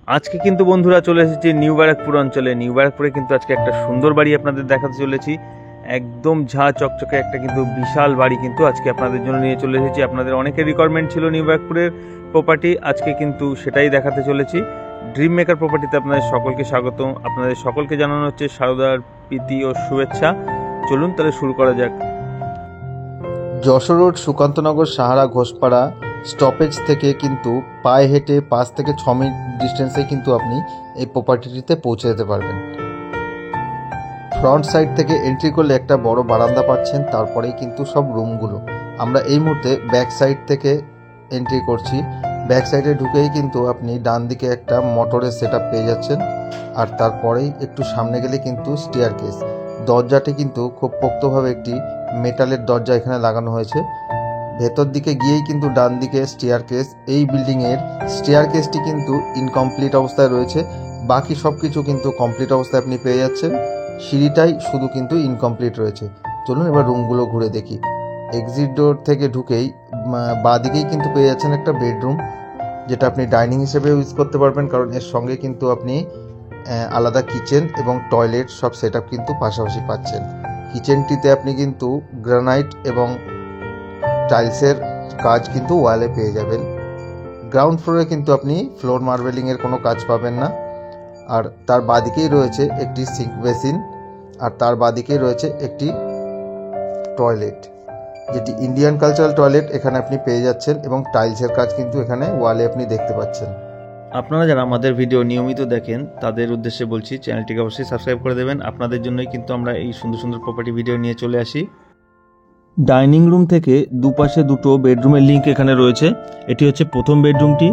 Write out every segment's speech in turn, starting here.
আজকে কিন্তু বন্ধুরা চলে এসেছি নিউ ব্যারাকপুর অঞ্চলে। নিউ ব্যারাকপুরে কিন্তু আজকে একটা সুন্দর বাড়ি আপনাদের দেখাতে চলেছি। একদম ঝা চকচকে একটা কিন্তু বিশাল বাড়ি কিন্তু আজকে আপনাদের জন্য নিয়ে চলে এসেছি। আপনাদের অনেকের রিকোয়ারমেন্ট ছিল নিউ ব্যারাকপুরের প্রপার্টি, আজকে কিন্তু সেটাই দেখাতে চলেছি। ড্রিম মেকার প্রপার্টিতে আপনাদের সকলকে স্বাগত। আপনাদের সকলকে জানানো হচ্ছে শারদার প্রীতি ও শুভেচ্ছা। চলুন তাহলে শুরু করা যাক। যশোর রোড সুকান্তনগর সাহারা ঘোষপাড়া স্টপেজ থেকে কিন্তু পায়ে হেঁটে 5 থেকে 6 মিনিট ডিস্টেন্সে কিন্তু আপনি এই প্রপার্টিটিতে পৌঁছে যেতে পারবেন। ফ্রন্ট সাইড থেকে এন্ট্রি করলে একটা বড় বারান্দা পাচ্ছেন, তারপরেই কিন্তু সব রুমগুলো। আমরা এই মুহূর্তে ব্যাক সাইড থেকে এন্ট্রি করছি। ব্যাক সাইডে ঢুকেই কিন্তু আপনি ডান দিকে একটা মোটরের সেটআপ পেয়ে যাচ্ছেন, আর তারপরেই একটু সামনে গেলে কিন্তু স্টেয়ার কেস। দরজাটি কিন্তু খুব পোক্তভাবে একটি মেটালের দরজা এখানে লাগানো হয়েছে। ভেতর দিকে গিয়েই কিন্তু ডান দিকে স্টেয়ার কেস। এই বিল্ডিংয়ের স্টেয়ার কেসটি কিন্তু ইনকমপ্লিট অবস্থায় রয়েছে, বাকি সব কিছু কিন্তু কমপ্লিট অবস্থায় আপনি পেয়ে যাচ্ছেন। সিঁড়িটাই শুধু কিন্তু ইনকমপ্লিট রয়েছে। চলুন এবার রুমগুলো ঘুরে দেখি। এক্সিট ডোর থেকে ঢুকেই বাঁ দিকেই কিন্তু পেয়ে যাচ্ছেন একটা বেডরুম, যেটা আপনি ডাইনিং হিসেবে ইউজ করতে পারবেন, কারণ এর সঙ্গে কিন্তু আপনি আলাদা কিচেন এবং টয়লেট সব সেটআপ কিন্তু পাশাপাশি পাচ্ছেন। কিচেনটিতে আপনি কিন্তু গ্রানাইট এবং টাইলসের কাজ কিন্তু ওয়ালে পেয়ে যাবেন। গ্রাউন্ড ফ্লোরে কিন্তু আপনি ফ্লোর মার্বেলিংয়ের কোনো কাজ পাবেন না। আর তার বাদিকেই রয়েছে একটি সিঙ্ক বেসিন, আর তার বাদিকেই রয়েছে একটি টয়লেট, যেটি ইন্ডিয়ান কালচারাল টয়লেট এখানে আপনি পেয়ে যাচ্ছেন, এবং টাইলসের কাজ কিন্তু এখানে ওয়ালে আপনি দেখতে পাচ্ছেন। আপনারা যারা আমাদের ভিডিও নিয়মিত দেখেন তাদের উদ্দেশ্যে বলছি, চ্যানেলটিকে অবশ্যই সাবস্ক্রাইব করে দেবেন। আপনাদের জন্যই কিন্তু আমরা এই সুন্দর সুন্দর প্রপার্টি ভিডিও নিয়ে চলে আসি। ডাইনিং রুম থেকে দুপাশে দুটো বেডরুমের লিঙ্ক এখানে রয়েছে। এটি হচ্ছে প্রথম বেডরুমটি।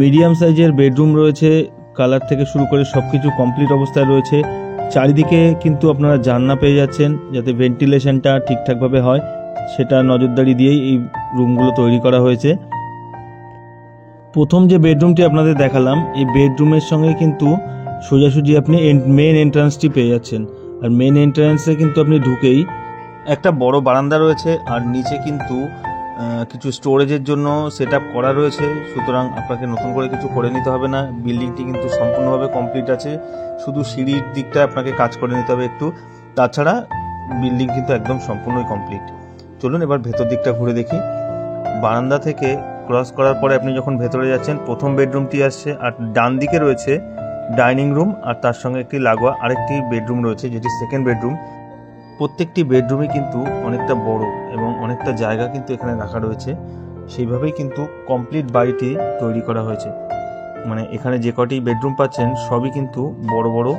মিডিয়াম সাইজের বেডরুম রয়েছে, কালার থেকে শুরু করে সব কিছু কমপ্লিট অবস্থায় রয়েছে। চারিদিকে কিন্তু আপনারা জানলা পেয়ে যাচ্ছেন, যাতে ভেন্টিলেশনটা ঠিকঠাকভাবে হয় সেটা নজরদারি দিয়েই এই রুমগুলো তৈরি করা হয়েছে। প্রথম যে বেডরুমটি আপনাদের দেখালাম, এই বেডরুমের সঙ্গে কিন্তু সোজাসুজি আপনি মেন এন্ট্রান্সটি পেয়ে যাচ্ছেন। আর মেন এন্ট্রান্সে কিন্তু আপনি ঢুকেই একটা বড় বারান্দা রয়েছে, আর নিচে কিন্তু কিছু স্টোরেজের জন্য সেট আপ করা রয়েছে। সুতরাং আপনাকে নতুন করে কিছু করে নিতে হবে না। বিল্ডিংটি কিন্তু সম্পূর্ণভাবে কমপ্লিট আছে, শুধু সিঁড়ির দিকটা আপনাকে কাজ করে নিতে হবে একটু। তাছাড়া বিল্ডিং কিন্তু একদম সম্পূর্ণই কমপ্লিট। চলুন এবার ভেতর দিকটা ঘুরে দেখি। বারান্দা থেকে ক্রস করার পরে আপনি যখন ভেতরে যাচ্ছেন, প্রথম বেডরুমটি আসছে, আর ডান দিকে রয়েছে ডাইনিং রুম, আর তার সঙ্গে একটি লাগোয়া আরেকটি বেডরুম রয়েছে, যেটি সেকেন্ড বেডরুম। প্রত্যেকটি বেডরুমই কিন্তু অনেকটা বড় এবং অনেকটা জায়গা কিন্তু এখানে রাখা রয়েছে। সেইভাবেই কিন্তু কমপ্লিট বাড়িটি তৈরি করা হয়েছে। মানে এখানে যে কটি বেডরুম পাচ্ছেন সবই কিন্তু বড় বড়।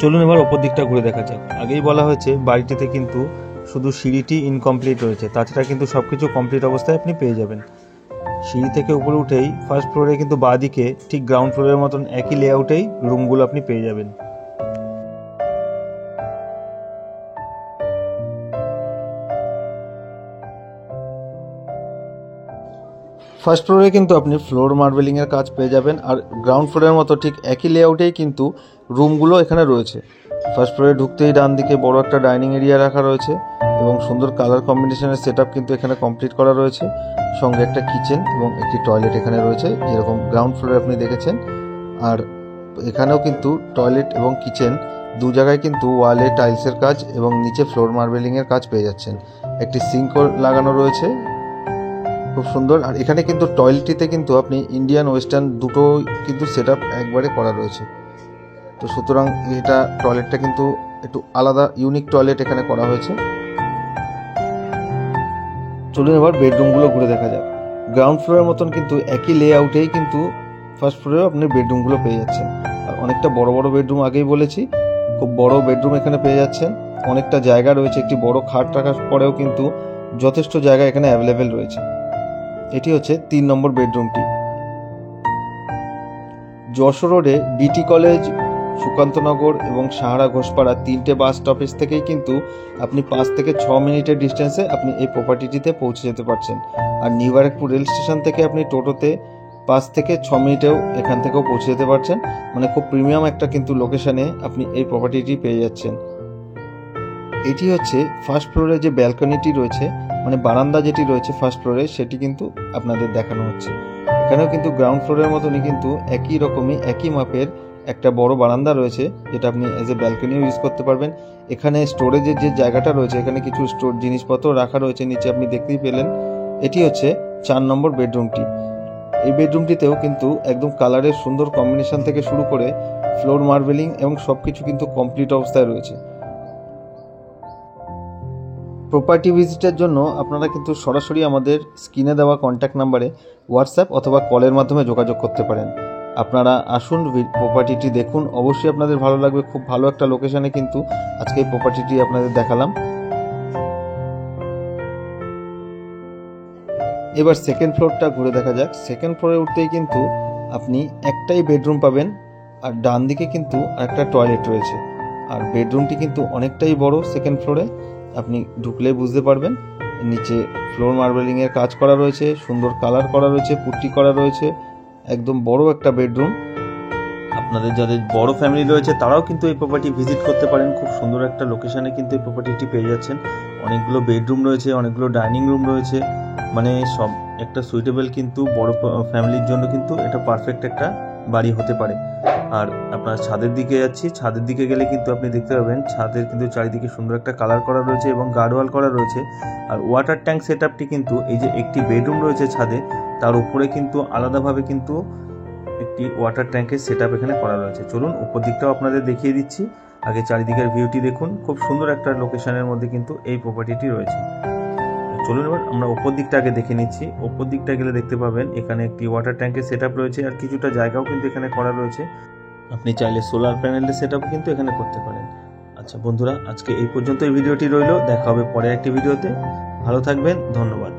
চলুন এবার ওপর দিকটা ঘুরে দেখা যাক। আগেই বলা হয়েছে বাড়িটিতে কিন্তু শুধু সিঁড়িটি ইনকমপ্লিট রয়েছে, তাছাড়া কিন্তু সবকিছু কমপ্লিট অবস্থায় আপনি পেয়ে যাবেন। সিঁড়ি থেকে উপরে উঠেই ফার্স্ট ফ্লোরে কিন্তু বাঁদিকে ঠিক গ্রাউন্ড ফ্লোরের মতন একই লেআউটেই রুমগুলো আপনি পেয়ে যাবেন। ফার্স্ট ফ্লোরে কিন্তু আপনি ফ্লোর মার্বেলিংয়ের কাজ পেয়ে যাবেন, আর গ্রাউন্ড ফ্লোরের মতো ঠিক একই লেআউটেই কিন্তু রুমগুলো এখানে রয়েছে। ফার্স্ট ফ্লোরে ঢুকতেই ডান দিকে বড় একটা ডাইনিং এরিয়া রাখা রয়েছে, এবং সুন্দর কালার কম্বিনেশনের সেটআপ কিন্তু এখানে কমপ্লিট করা রয়েছে। সঙ্গে একটা কিচেন এবং একটি টয়লেট এখানে রয়েছে, যেরকম গ্রাউন্ড ফ্লোরে আপনি দেখেছেন। আর এখানেও কিন্তু টয়লেট এবং কিচেন দু জায়গায় কিন্তু ওয়ালে টাইলসের কাজ এবং নিচে ফ্লোর মার্বেলিংয়ের কাজ পেয়ে যাচ্ছেন। একটি সিঙ্কও লাগানো রয়েছে, খুব সুন্দর। আর এখানে কিন্তু টয়লেটটিতে কিন্তু আপনি ইন্ডিয়ান ওয়েস্টার্ন দুটো কিন্তু সেটআপ একবারে করা রয়েছে। তো সুতরাং এটা টয়লেটটা কিন্তু একটু আলাদা ইউনিক টয়লেট এখানে করা হয়েছে। চলুন এবার বেডরুমগুলো ঘুরে দেখা যাক। গ্রাউন্ড ফ্লোরের মতন কিন্তু একই লেআউটেই কিন্তু ফার্স্ট ফ্লোরেও আপনি বেডরুমগুলো পেয়ে যাচ্ছেন। আর অনেকটা বড় বড় বেডরুম, আগেই বলেছি খুব বড় বেডরুম এখানে পেয়ে যাচ্ছেন। অনেকটা জায়গা রয়েছে, একটি বড় খাট রাখার পরেও কিন্তু যথেষ্ট জায়গা এখানে অ্যাভেলেবেল রয়েছে। এটি হচ্ছে 3 নম্বর বেডরুমটি। যশোর রোডে ডিটি কলেজ, সুকান্তনগর এবং সাহারা ঘোষপাড়া 3টে বাস স্টপেজ থেকেই কিন্তু আপনি 5 থেকে 6 মিনিটের ডিস্টেন্সে আপনি এই প্রপার্টিটিতে পৌঁছে যেতে পারছেন। আর নিউ ব্যারাকপুর রেল স্টেশন থেকে আপনি টোটোতে 5 থেকে 6 মিনিটেও এখান থেকেও পৌঁছে যেতে পারছেন। মানে খুব প্রিমিয়াম একটা কিন্তু লোকেশনে আপনি এই প্রপার্টিটি পেয়ে যাচ্ছেন। এটি হচ্ছে ফার্স্ট ফ্লোরে যে ব্যালকনিটি রয়েছে, মানে বারান্দা যেটি রয়েছে ফার্স্ট ফ্লোরে, সেটি কিন্তু আপনাদের দেখানো হচ্ছে। এখানেও কিন্তু গ্রাউন্ড ফ্লোরের মতনই কিন্তু একই রকমই একই মাপের একটা বড় বারান্দা রয়েছে, যেটা আপনি এজ এ ব্যালকনিও ইউজ করতে পারবেন। এখানে স্টোরেজের যে জায়গাটা রয়েছে, এখানে কিছু স্টোর জিনিসপত্র রাখা রয়েছে, নিচে আপনি দেখতেই পেলেন। এটি হচ্ছে 4 নম্বর বেডরুমটি। এই বেডরুমটিতেও কিন্তু একদম কালারের সুন্দর কম্বিনেশন থেকে শুরু করে ফ্লোর মার্বেলিং এবং সবকিছু কিন্তু কমপ্লিট অবস্থায় রয়েছে। প্রপার্টি ভিজিটের জন্য আপনারা কিন্তু সরাসরি আমাদের স্ক্রিনে দেওয়া কন্ট্যাক্ট নাম্বারে হোয়াটসঅ্যাপ অথবা কলের মাধ্যমে যোগাযোগ করতে পারেন। আপনারা আসুন, প্রপার্টিটি দেখুন, অবশ্যই আপনাদের ভালো লাগবে। খুব ভালো একটা লোকেশনে কিন্তু আজকে এই প্রপার্টিটি আপনাদের দেখালাম। এবার সেকেন্ড ফ্লোরটা ঘুরে দেখা যাক। সেকেন্ড ফ্লোরে উঠতেই কিন্তু আপনি একটাই বেডরুম পাবেন, আর ডান দিকে কিন্তু একটা টয়লেট রয়েছে। আর বেডরুমটি কিন্তু অনেকটাই বড়। সেকেন্ড ফ্লোরে আপনি ঢুকলে বুঝতে পারবেন। নিচে ফ্লোর মার্বেলিং এর কাজ করা রয়েছে, সুন্দর কালার করা রয়েছে, পুট্টি করা রয়েছে, একদম বড় একটা বেডরুম। আপনাদের যাদের বড় ফ্যামিলি রয়েছে তারাও কিন্তু এই প্রপার্টি ভিজিট করতে পারেন। খুব সুন্দর একটা লোকেশনে কিন্তু এই প্রপার্টিটি পেয়ে যাচ্ছেন। অনেকগুলো বেডরুম রয়েছে, অনেকগুলো ডাইনিং রুম রয়েছে, মানে সব একটা সুইটেবল কিন্তু বড় ফ্যামিলির জন্য কিন্তু এটা পারফেক্ট একটা বাড়ি হতে পারে। আর আপনার ছাদের দিকে যাচ্ছি, ছাদের দিকে গেলে কিন্তু আপনি দেখতে পাবেন ছাদের কিন্তু চারিদিকে সুন্দর একটা কালার করা রয়েছে এবং গার্ডওয়াল করা রয়েছে। আর ওয়াটার ট্যাঙ্ক সেটআপটি কিন্তু এই যে একটি বেডরুম রয়েছে ছাদে, তার উপরে কিন্তু আলাদাভাবে কিন্তু একটি ওয়াটার ট্যাঙ্কের সেটআপ এখানে করা রয়েছে। চলুন উপর দিকটাও আপনাদের দেখিয়ে দিচ্ছি। আগে চারিদিকের ভিউটি দেখুন, খুব সুন্দর একটা লোকেশনের মধ্যে কিন্তু এই প্রপার্টিটি রয়েছে। চলুন এবার আমরা উপর দিকটা আগে দেখে নিচ্ছি। উপর দিকটা গেলে দেখতে পাবেন এখানে একটি ওয়াটার ট্যাঙ্কের সেটআপ রয়েছে, আর কিছুটা জায়গাও কিন্তু এখানে করা রয়েছে। আপনি চাইলে সোলার প্যানেলের সেটআপ কিন্তু এখানে করতে পারেন। আচ্ছা বন্ধুরা, আজকে এই পর্যন্ত এই ভিডিওটি রইল। দেখা হবে পরে একটি ভিডিওতে। ভালো থাকবেন, ধন্যবাদ।